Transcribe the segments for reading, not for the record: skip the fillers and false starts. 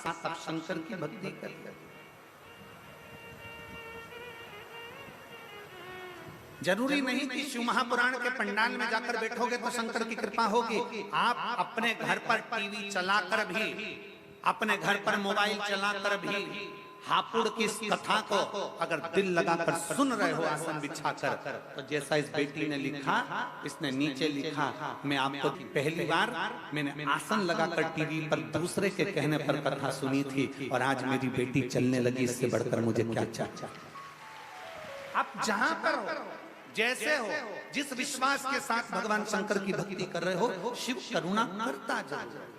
साथ आप शंकर की भक्ति करिए। जरूरी नहीं कि शिव महापुराण के पंडाल में जाकर बैठोगे तो शंकर की कृपा होगी। आप अपने घर पर टीवी चलाकर भी, अपने घर पर मोबाइल चलाकर भी हापुड़ की इस कथा को अगर दिल लगाकर सुन रहे हो आसन बिछाकर, तो जैसा इस बेटी ने लिखा, इसने नीचे लिखा, मैं आपको पहली बार मैंने आसन लगाकर टीवी पर दूसरे के कहने पर कथा सुनी थी और आज मेरी बेटी चलने लगी, इससे बढ़कर मुझे क्या चाहिए। आप जहां पर हो, जैसे हो, जिस विश्वास के साथ भगवान शंकर की भक्ति कर रहे हो, शिव करुणा करता जाए।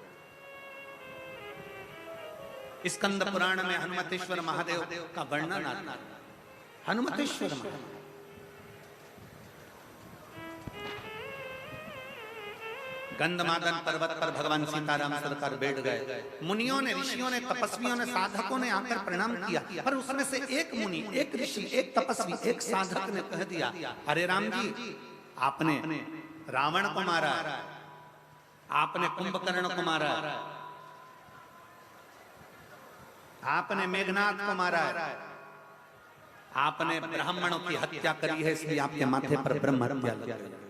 स्कंद पुराण में हनुमतेश्वर महादेव का वर्णन आता है। हनुमतेश्वर महादेव गंधमादन पर्वत पर भगवान सीताराम सरकार बैठ गए। मुनियों ने, ऋषियों ने, तपस्वियों ने, साधकों ने आकर प्रणाम किया, पर उसमें से एक मुनि, एक ऋषि, एक तपस्वी, एक साधक ने कह दिया, अरे राम जी, आपने रावण को मारा, आपने कुंभकर्ण को मारा, आपने मेघनाथ को मारा, आपने ब्राह्मणों की हत्या करी है, इसलिए आपके माथे पर ब्रह्म हत्या लगी है,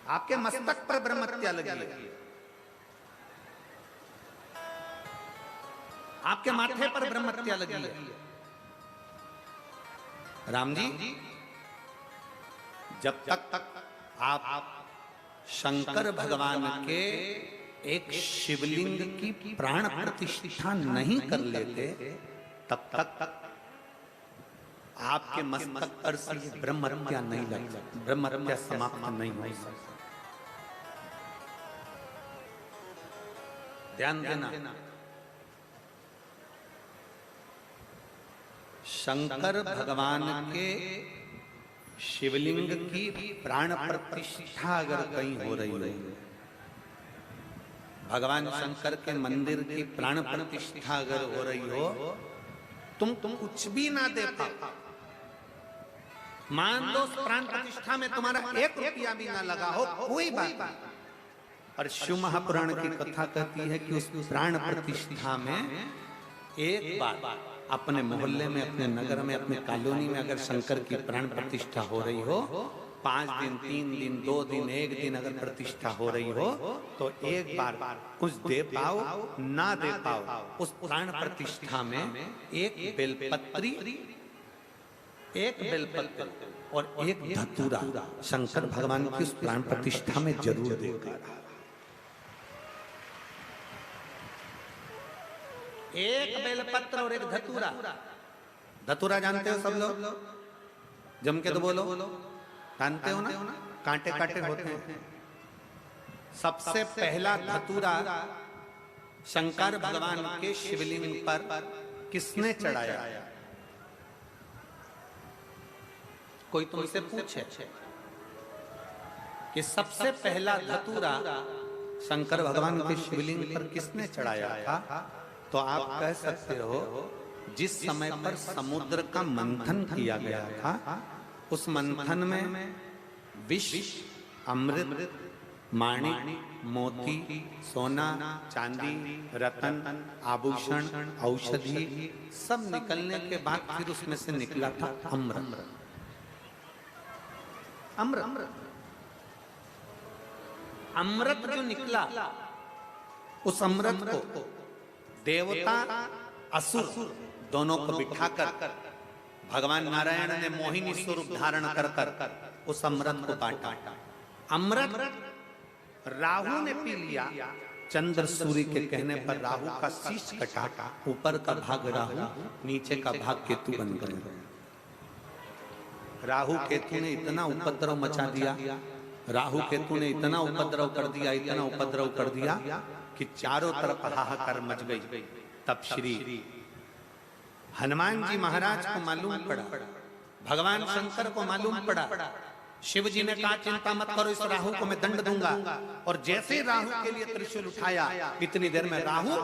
आपके मस्तक पर ब्रह्म हत्या लगी है, आपके माथे पर ब्रह्म हत्या लगी है। राम जी, जब तक आप शंकर भगवान के एक शिवलिंग की प्राण प्रतिष्ठा नहीं कर लेते, तब तक आपके मस्तक पर से ब्रह्म हत्या नहीं लग सकती, ब्रह्म हत्या समाप्त नहीं हो सकती। ध्यान देना, शंकर भगवान के शिवलिंग की प्राण प्रतिष्ठा अगर कहीं हो रही है, भगवान शंकर के मंदिर की प्राण प्रतिष्ठा अगर हो रही हो, तुम कुछ भी ना दे पाओ, मान लो प्राण प्रतिष्ठा में तुम्हारा 1 रुपया भी ना लगा हो, कोई बात नहीं, और शिव महापुराण की कथा कहती है कि उस प्राण प्रतिष्ठा में एक बार अपने मोहल्ले में, अपने नगर में, अपने कॉलोनी में अगर शंकर की प्राण प्रतिष्ठा हो रही हो, 5 दिन, 3 दिन, 2 दिन, 1 दिन अगर प्रतिष्ठा हो रही हो, तो एक बार कुछ दे पाओ ना दे पाओ, उस प्राण प्रतिष्ठा में एक बेलपत्री, एक बेलपत्र और एक धतूरा शंकर भगवान की उस प्राण प्रतिष्ठा में जरूर देगा। एक बेलपत्र और एक धतूरा। धतूरा जानते हो सब लोग? जम के तो बोलो, जानते हो ना? कांटे कांटे होते हैं। सबसे पहला धतूरा शंकर भगवान के शिवलिंग पर किसने चढ़ाया? कोई तुमसे पूछे कि सबसे पहला धतूरा शंकर भगवान के शिवलिंग पर किसने चढ़ाया था, तो आप कह सकते हो जिस समय पर समुद्र का मंथन किया गया था, उस मंथन में विष, अमृत, माणिक, मोती, सोना, चांदी, रतन, आभूषण, औषधि सब निकलने के बाद फिर उसमें से निकला था अमृत। अमृत जो निकला, उस अमृत को देवता असुर दोनों को बिठाकर भगवान नारायण ने मोहिनी स्वरूप धारण कर उस अमृत को बांटा। अमृत राहु ने पी लिया। चंद्र सूर्य के कहने पर राहु का शीश कटा, ऊपर का भाग राहु, नीचे का भाग केतु बन गया। राहु केतु ने इतना उपद्रव मचा दिया, राहु केतु ने इतना उपद्रव कर दिया, इतना उपद्रव कर दिया कि चारों तरफ हाहाकार मच गई। तब श्री हनुमान जी महाराज को मालूम पड़ा, भगवान शंकर को मालूम पड़ा। शिव जी ने कहा चिंता मत करो, इस राहु को मैं दंड दूंगा। और जैसे ही राहु के लिए त्रिशूल उठाया, इतनी देर में राहु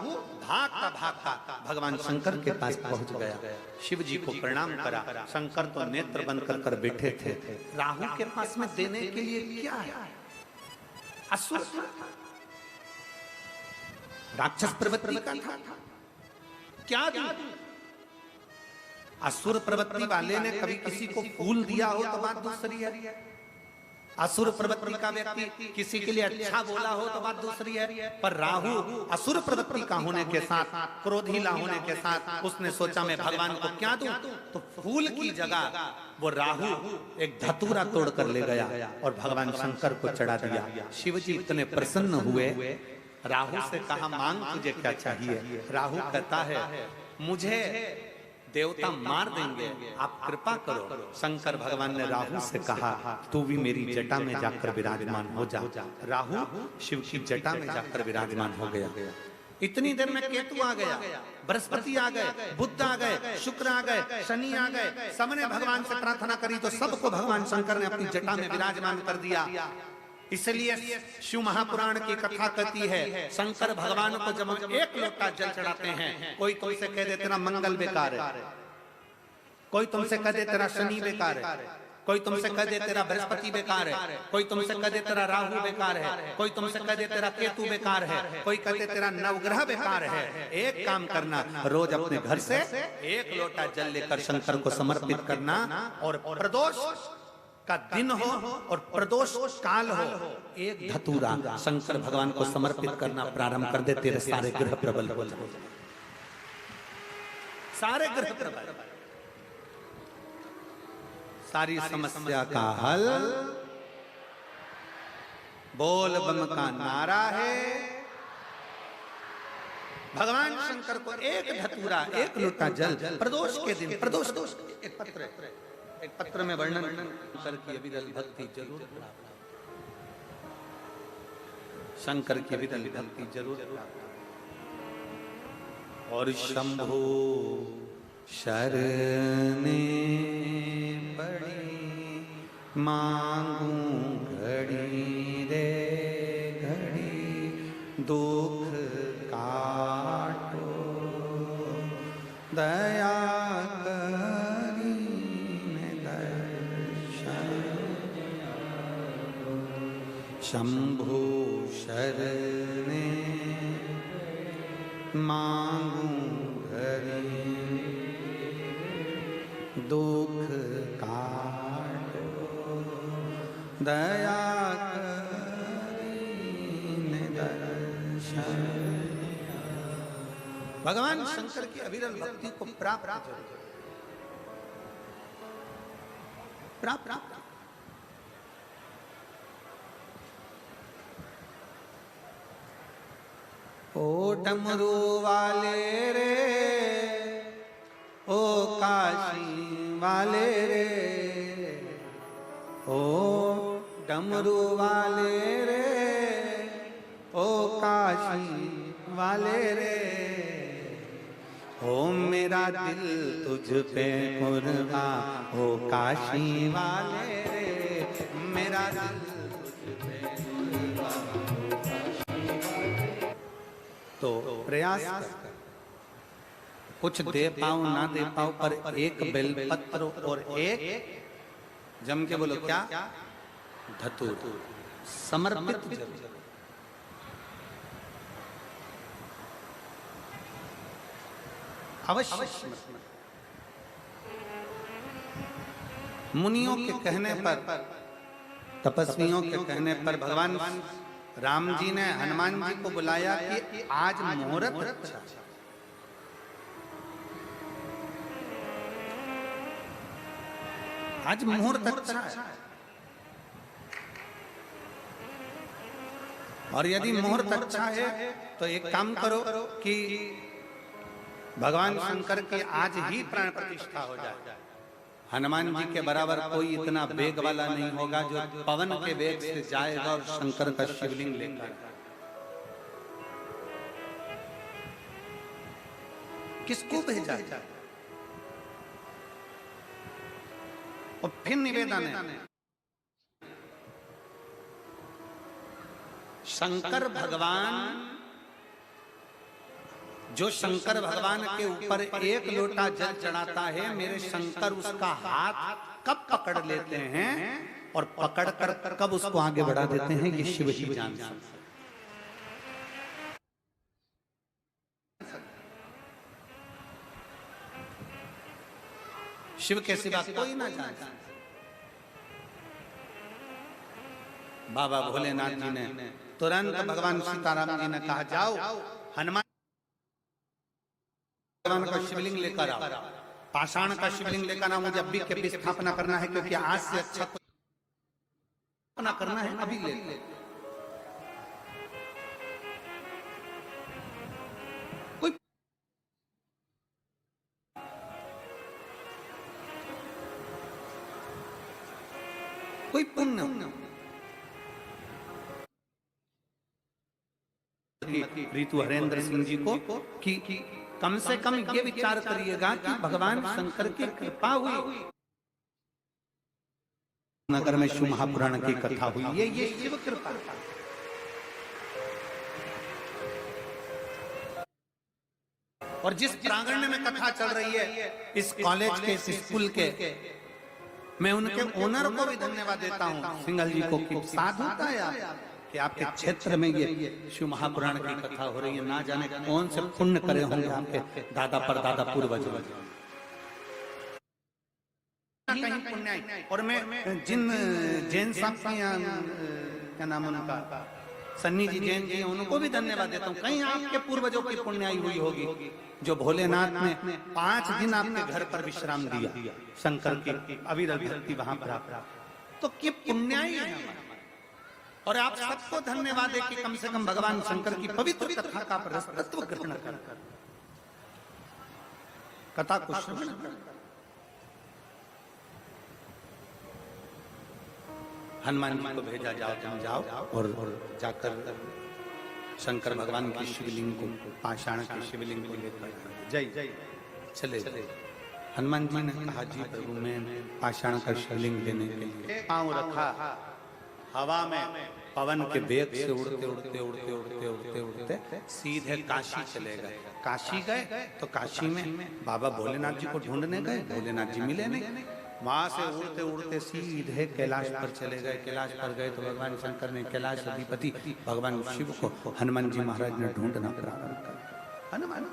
भागता भगवान शंकर के पास पहुंच गया। शिव जी को प्रणाम करा। शंकर तो नेत्र बंद कर बैठे थे। राहु के पास में देने के लिए क्या है? असुर। राक्षस प्रवृत्ति का था, क्या दूं? असुर प्रवृत्ति वाले ने कभी किसी को फूल दिया हो तो बात दूसरी है, असुर प्रवृत्ति का व्यक्ति किसी के लिए अच्छा बोला हो तो बात दूसरी है। पर राहु असुर प्रवृत्ति का होने के साथ, क्रोधीला होने के साथ उसने सोचा मैं भगवान को क्या दूं, तो फूल की जगह वो राहु एक धतूरा तोड़ कर ले गया और भगवान शंकर को चढ़ा दिया। शिव जी इतने प्रसन्न हुए, राहु से कहा मांग तुझे क्या चाहिए। राहु कहता है मुझे देवता मार देंगे, आप कृपा करो। शंकर भगवान ने राहु से कहा तू भी मेरी जटा में जाकर विराजमान हो जा। राहु शिव की जटा में जाकर विराजमान हो गया। इतनी देर में केतु आ गया, बृहस्पति आ गए, बुध आ गए, शुक्र आ गए, शनि आ गए। सबने भगवान से प्रार्थना करी तो सबको भगवान शंकर ने अपनी जटा में विराजमान कर दिया। इसलिए शिव महापुराण की कथा कहती है शंकर भगवान को जब हम एक लोटा जल चढ़ाते हैं, कोई तुमसे कह दे तेरा मंगल बेकार है, कोई तुमसे कह दे तेरा शनि बेकार है, कोई तुमसे कह दे तेरा बृहस्पति बेकार है, कोई तुमसे कह दे तेरा राहु बेकार है, कोई तुमसे कह दे तेरा केतु बेकार है, कोई कह दे तेरा नवग्रह बेकार है। एक काम करना, रोज अपने घर से एक लोटा जल लेकर शंकर को समर्पित करना, और प्रदोष का दिन हो और प्रदोष काल हो, एक धतूरा शंकर भगवान को समर्पित करना प्रारंभ कर दे, तेरे सारे ग्रह प्रबल हो जाए, सारे ग्रह प्रबल, सारी समस्या का हल बोल बम का नारा है। भगवान शंकर को एक धतूरा, एक लोटा जल प्रदोष के दिन, प्रदोष एक पत्र में वर्णन करके अविरल भक्ति जरूर प्राप्त, शंकर की अविरल भक्ति जरूर प्राप्त। और शंभो शरणे पड़ी मांगू घड़ी रे घड़ी, दुख काटो दया शंभो शरणे मांगू घड़ी, दुख काटो दया करीने दर्शन। भगवान शंकर की अविरल भक्ति को प्राप्त ओ डमरू वाले रे, ओ काशी वाले रे, ओ डमरू वाले रे, ओ काशी वाले रे, ओ मेरा दिल तुझ पे कुर्बान, ओ काशी वाले रे, मेरा दिल तुझ पे कुर्बान। तो प्रयास कर, कुछ दे पाऊं ना दे पाऊं, पर एक बेलपत्र और एक जम के बोलो क्या, धतूर समर्पित जरूर। अवश्य मुनियों के कहने पर, तपस्वियों के कहने पर भगवान राम जी ने हनुमान जी को बुलाया कि आज मुहूर्त अच्छा, आज मुहूर्त अच्छा है, और यदि मुहूर्त अच्छा है तो एक काम करो कि भगवान शंकर की आज ही प्राण प्रतिष्ठा हो जाए। हनुमान जी के बराबर कोई इतना वेग वाला नहीं होगा जो पवन के वेग से जाएगा और शंकर का शिवलिंग लेकर। किसको भेजा जाए? और फिर निवेदन है, शंकर भगवान, जो शंकर भगवान के ऊपर एक लोटा जल चढ़ाता है, मेरे शंकर उसका हाथ कब पकड़ लेते हैं और पकड़कर कब उसको आगे बढ़ा देते हैं, ये शिव ही जानते हैं। शिव के सिवा कोई ना जाने। बाबा भोलेनाथ जी ने तुरंत भगवान सीताराम जी ने कहा, जाओ हनुमान भगवान का शिवलिंग लेकर आओ, पाषाण का शिवलिंग लेकर आओ, मुझे अभी के स्थापना करना है, क्योंकि आज से अच्छा स्थापना करना है, अभी ले। कोई पुण्य ऋतु हरेंद्र सिंह जी को कि कम से कम ये विचार करिएगा कि भगवान शंकर की कृपा हुई, नगर में शिव महापुराण की कथा हुई, ये शिव कृपा। और जिस प्रांगण में कथा चल रही है, इस कॉलेज के, इस स्कूल के, मैं उनके ओनर को भी धन्यवाद देता हूँ, सिंगल जी को, कि साथ होता है कि आपके क्षेत्र में ये शिव महापुराण की कथा हो रही है। ना जाने कौन से पुण्य करे होंगे आपके दादा परदादा पूर्वज। कहीं पुण्य। और मैं जिन जैन साहब क्या नाम उनका, सन्नी जी जैन जी, उनको भी धन्यवाद देता हूँ। कहीं आपके पूर्वजों की पुण्याई हुई होगी, जो भोलेनाथ ने 5 दिन आपके घर पर विश्राम दिया, शंकर की अविरल भक्ति वहां पर। तो क्या पुण्याई है। और आप सबको धन्यवाद है कि कम से कम भगवान शंकर की पवित्र कथा का रसतत्व ग्रहण कर, कथा को श्रवण कर। हनुमान जी को भेजा, जाओ तुम जाओ और जाकर शंकर भगवान की शिवलिंग को, पाषाण के शिवलिंग को लेकर जय जय चले। हनुमान जी ने कहा, जी प्रभु, मैं पाषाण का शिवलिंग लेने के लिए पांव रखा, हवा में पवन के वेग से उड़ते उड़ते उड़ते उड़ते उड़ते उड़ते सीधे काशी चले गए। काशी गए तो काशी में बाबा भोलेनाथ जी को ढूंढने गए, भोलेनाथ जी मिले नहीं। वहां से उड़ते उड़ते सीधे कैलाश पर चले गए। कैलाश पर गए तो भगवान शंकर ने, कैलाश अधिपति भगवान शिव को हनुमान जी महाराज ने ढूंढना प्रारंभ कर। हनुमान